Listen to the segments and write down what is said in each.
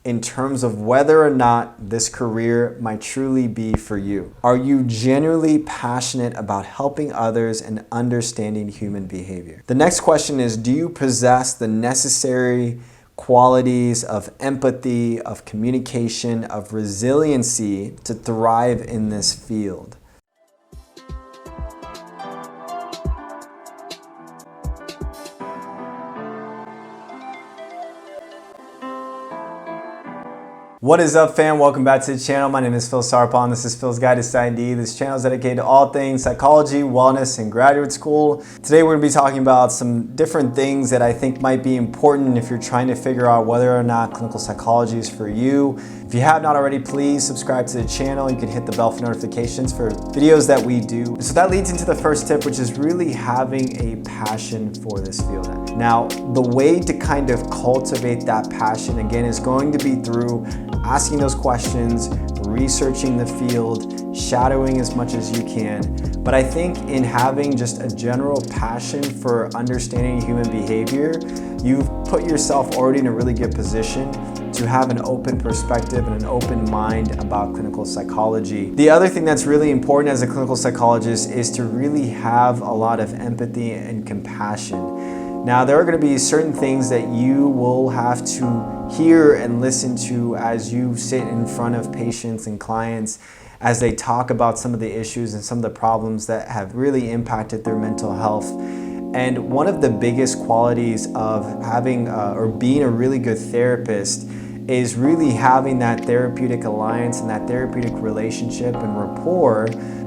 in terms of whether or not this career might truly be for you. Are you genuinely passionate about helping others and understanding human behavior? The next question is, do you possess the necessary qualities of empathy, of communication, of resiliency to thrive in this field? What is up, fam? Welcome back to the channel. My name is Phil Sarpong. This is Phil's Guide to PsyD. This channel is dedicated to all things psychology, wellness, and graduate school. Today we're going to be talking about some different things that I think might be important if you're trying to figure out whether or not clinical psychology is for you. If you have not already, please subscribe to the channel. You can hit the bell for notifications for videos that we do. So that leads into the first tip, which is really having a passion for this field. Now, the way to kind of cultivate that passion, again, is going to be through asking those questions, researching the field, shadowing as much as you can. But I think in having just a general passion for understanding human behavior, you've put yourself already in a really good position to have an open perspective and an open mind about clinical psychology. The other thing that's really important as a clinical psychologist is to really have a lot of empathy and compassion. Now, there are going to be certain things that you will have to hear and listen to as you sit in front of patients and clients as they talk about some of the issues and some of the problems that have really impacted their mental health. And one of the biggest qualities of having or being a really good therapist is really having that therapeutic alliance and that therapeutic relationship and rapport.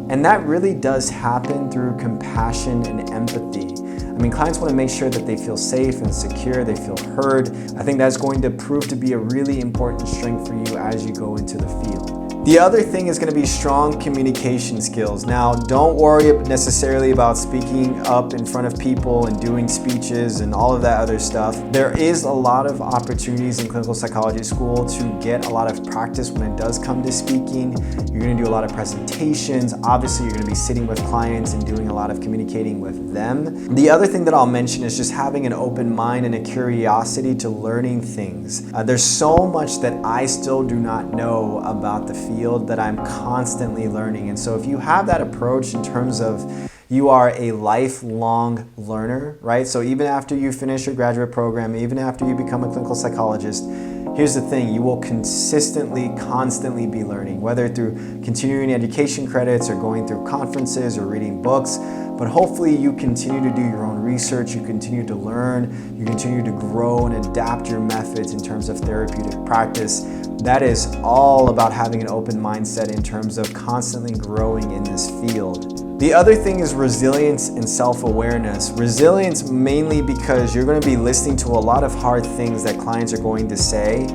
And that really does happen through compassion and empathy. I mean, clients want to make sure that they feel safe and secure, they feel heard. I think that's going to prove to be a really important strength for you as you go into the field. The other thing is going to be strong communication skills. Now, don't worry necessarily about speaking up in front of people and doing speeches and all of that other stuff. There is a lot of opportunities in clinical psychology school to get a lot of practice when it does come to speaking. You're going to do a lot of presentations. Obviously, you're going to be sitting with clients and doing a lot of communicating with them. The other thing that I'll mention is just having an open mind and a curiosity to learning things. There's so much that I still do not know about the field that I'm constantly learning. And so if you have that approach in terms of you are a lifelong learner, right? So even after you finish your graduate program, even after you become a clinical psychologist, here's the thing, you will consistently, constantly be learning, whether through continuing education credits or going through conferences or reading books. But hopefully you continue to do your own research, you continue to learn, you continue to grow and adapt your methods in terms of therapeutic practice. That is all about having an open mindset in terms of constantly growing in this field. The other thing is resilience and self-awareness. Resilience mainly because you're going to be listening to a lot of hard things that clients are going to say,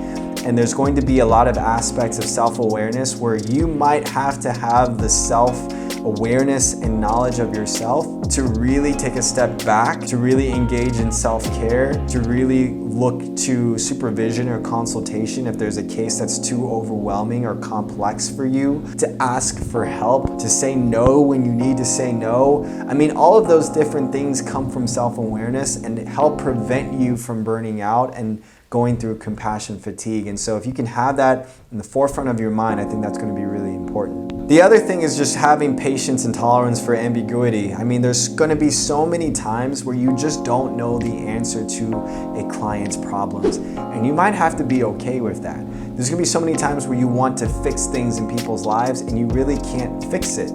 and there's going to be a lot of aspects of self-awareness where you might have to have the self-awareness and knowledge of yourself to really take a step back, to really engage in self-care, to really look to supervision or consultation if there's a case that's too overwhelming or complex for you, to ask for help, to say no when you need to say no. I mean, all of those different things come from self-awareness and help prevent you from burning out and going through compassion fatigue. And so if you can have that in the forefront of your mind, I think that's going to be really important. The other thing is just having patience and tolerance for ambiguity. I mean, there's going to be so many times where you just don't know the answer to a client's problems, and you might have to be okay with that. There's going to be so many times where you want to fix things in people's lives and you really can't fix it.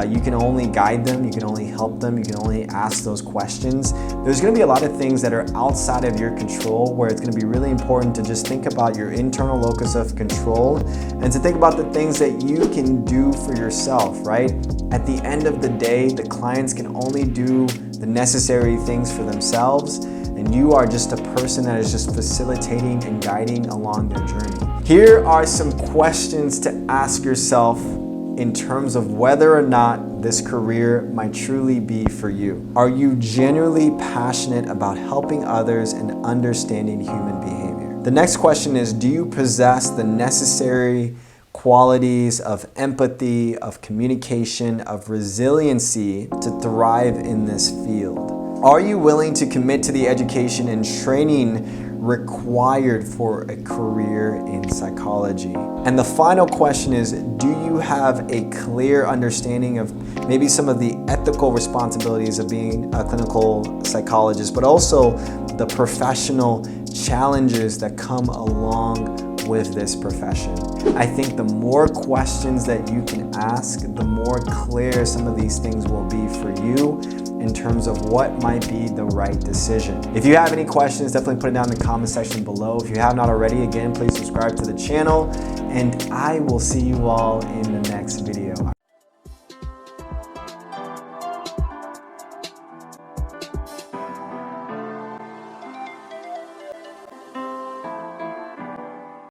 You can only guide them, you can only help them, you can only ask those questions. There's going to be a lot of things that are outside of your control where it's going to be really important to just think about your internal locus of control and to think about the things that you can do for yourself, right? At the end of the day, the clients can only do the necessary things for themselves, and you are just a person that is just facilitating and guiding along their journey. Here are some questions to ask yourself in terms of whether or not this career might truly be for you. Are you genuinely passionate about helping others and understanding human behavior? The next question is, do you possess the necessary qualities of empathy, of communication, of resiliency to thrive in this field? Are you willing to commit to the education and training required for a career in psychology? And the final question is, do you have a clear understanding of maybe some of the ethical responsibilities of being a clinical psychologist, but also the professional challenges that come along with this profession? I think the more questions that you can ask, the more clear some of these things will be for you in terms of what might be the right decision. If you have any questions, definitely put it down in the comment section below. If you have not already, again, please subscribe to the channel, and I will see you all in the next video.